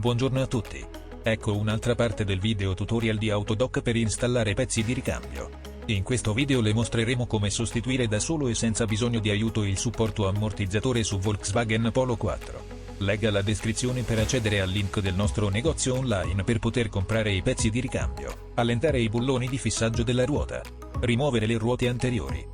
Buongiorno a tutti. Ecco un'altra parte del video tutorial di Autodoc per installare pezzi di ricambio. In questo video le mostreremo come sostituire da solo e senza bisogno di aiuto il supporto ammortizzatore su Volkswagen Polo 4. Legga la descrizione per accedere al link del nostro negozio online per poter comprare i pezzi di ricambio, allentare i bulloni di fissaggio della ruota, rimuovere le ruote anteriori.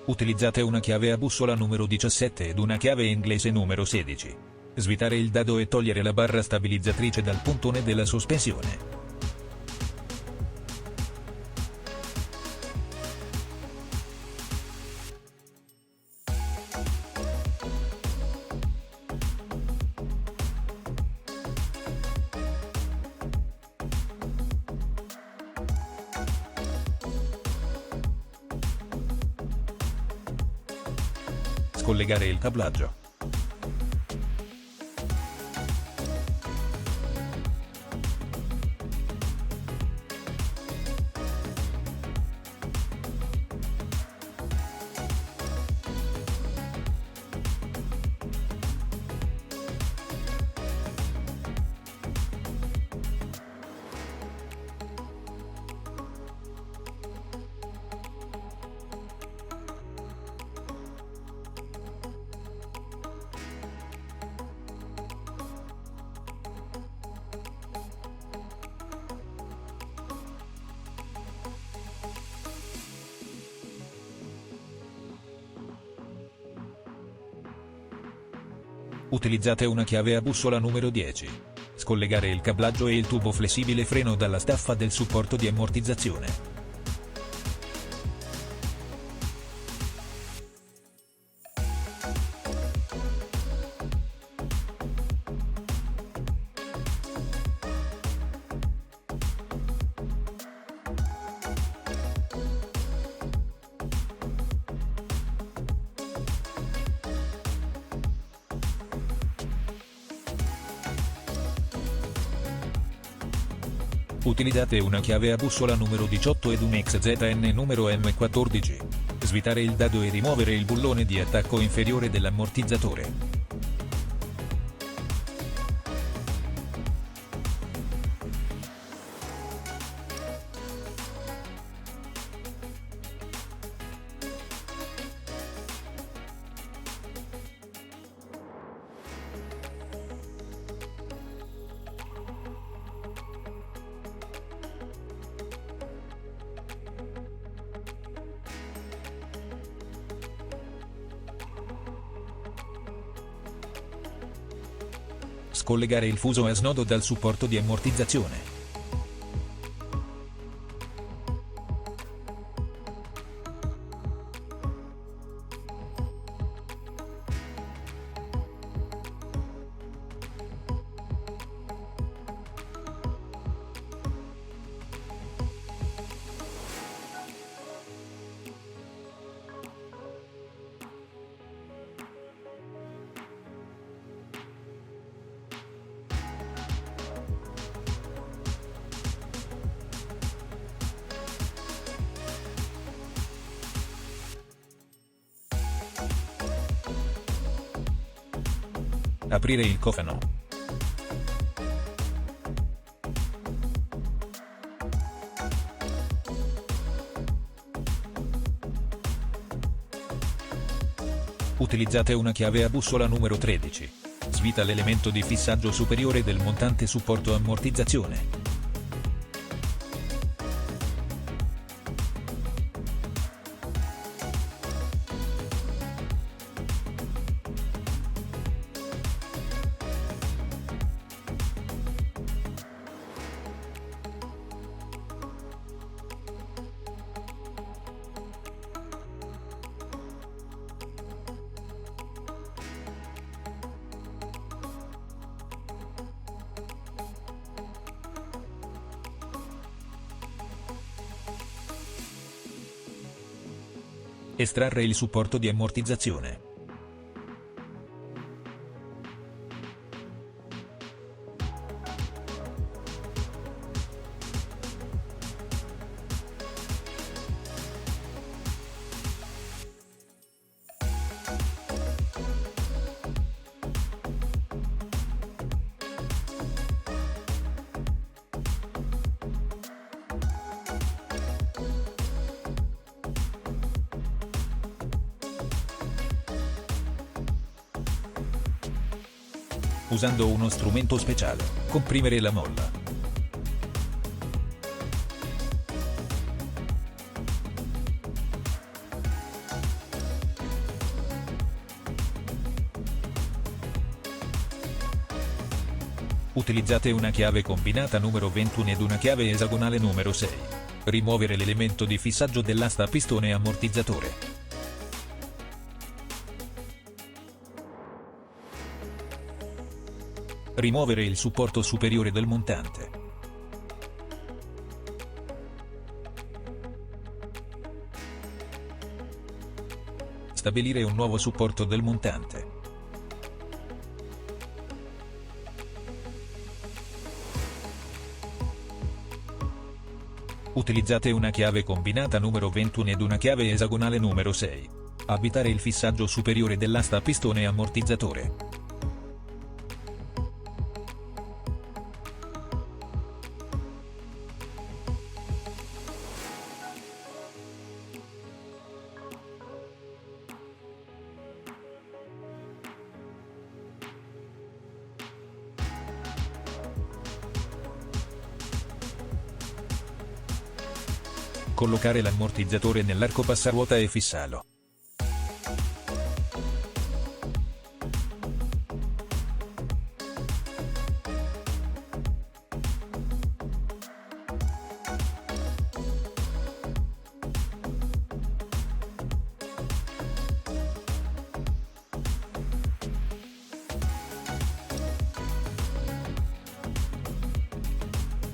Utilizzate una chiave a bussola numero 17 ed una chiave inglese numero 16. Svitare il dado e togliere la barra stabilizzatrice dal puntone della sospensione. Scollegare il cablaggio. Utilizzate una chiave a bussola numero 10. Scollegare il cablaggio e il tubo flessibile freno dalla staffa del supporto di ammortizzazione. Utilizzate una chiave a bussola numero 18 ed un XZN numero M14. Svitare il dado e rimuovere il bullone di attacco inferiore dell'ammortizzatore. Scollegare il fuso a snodo dal supporto di ammortizzazione. Aprire il cofano. Utilizzate una chiave a bussola numero 13. Svita l'elemento di fissaggio superiore del montante supporto ammortizzazione. Estrarre il supporto di ammortizzazione. Usando uno strumento speciale, comprimere la molla. Utilizzate una chiave combinata numero 21 ed una chiave esagonale numero 6. Rimuovere l'elemento di fissaggio dell'asta pistone ammortizzatore. Rimuovere il supporto superiore del montante. Stabilire un nuovo supporto del montante. Utilizzate una chiave combinata numero 21 ed una chiave esagonale numero 6. Avvitare il fissaggio superiore dell'asta pistone ammortizzatore. Collocare l'ammortizzatore nell'arco passaruota e fissarlo.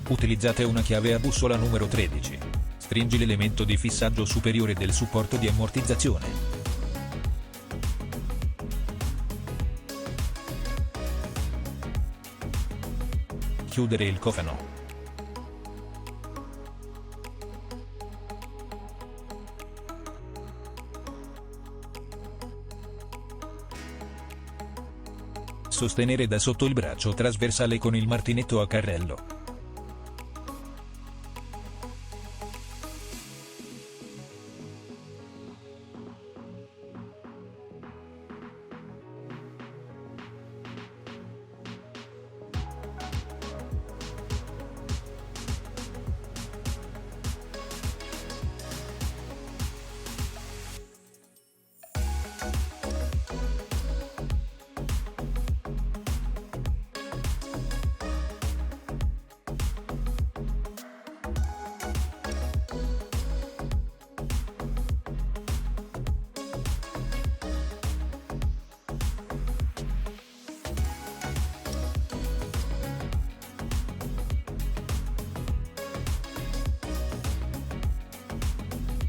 Utilizzate una chiave a bussola numero 13. Stringi l'elemento di fissaggio superiore del supporto di ammortizzazione. Chiudere il cofano. Sostenere da sotto il braccio trasversale con il martinetto a carrello.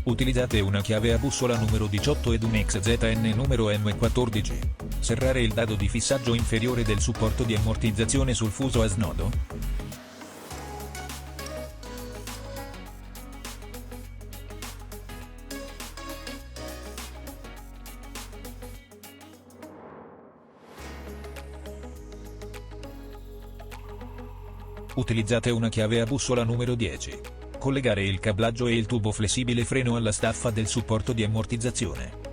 Utilizzate una chiave a bussola numero 18 ed un XZN numero M14. Serrare il dado di fissaggio inferiore del supporto di ammortizzazione sul fuso a snodo. Utilizzate una chiave a bussola numero 10. Collegare il cablaggio e il tubo flessibile freno alla staffa del supporto di ammortizzazione.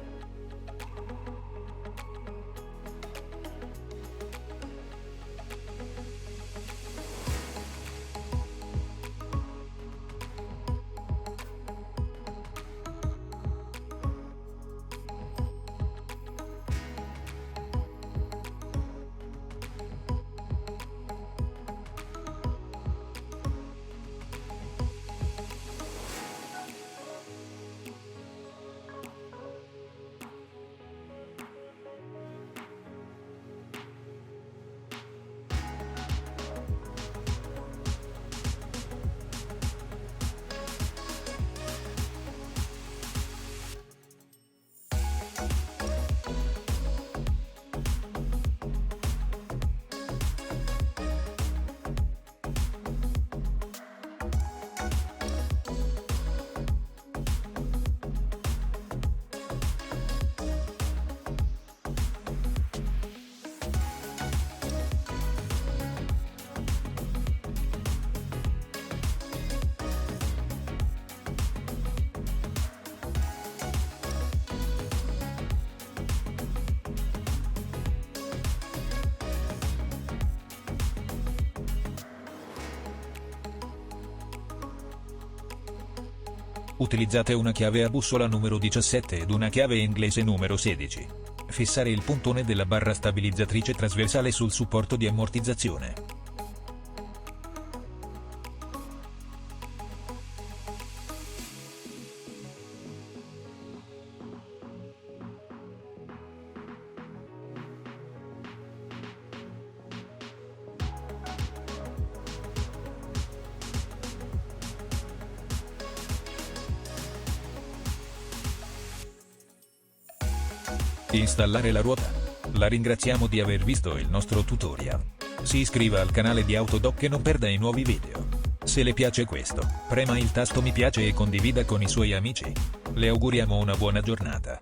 Utilizzate una chiave a bussola numero 17 ed una chiave inglese numero 16. Fissare il puntone della barra stabilizzatrice trasversale sul supporto di ammortizzazione. Installare la ruota. La ringraziamo di aver visto il nostro tutorial. Si iscriva al canale di Autodoc e non perda i nuovi video. Se le piace questo, prema il tasto mi piace e condivida con i suoi amici. Le auguriamo una buona giornata.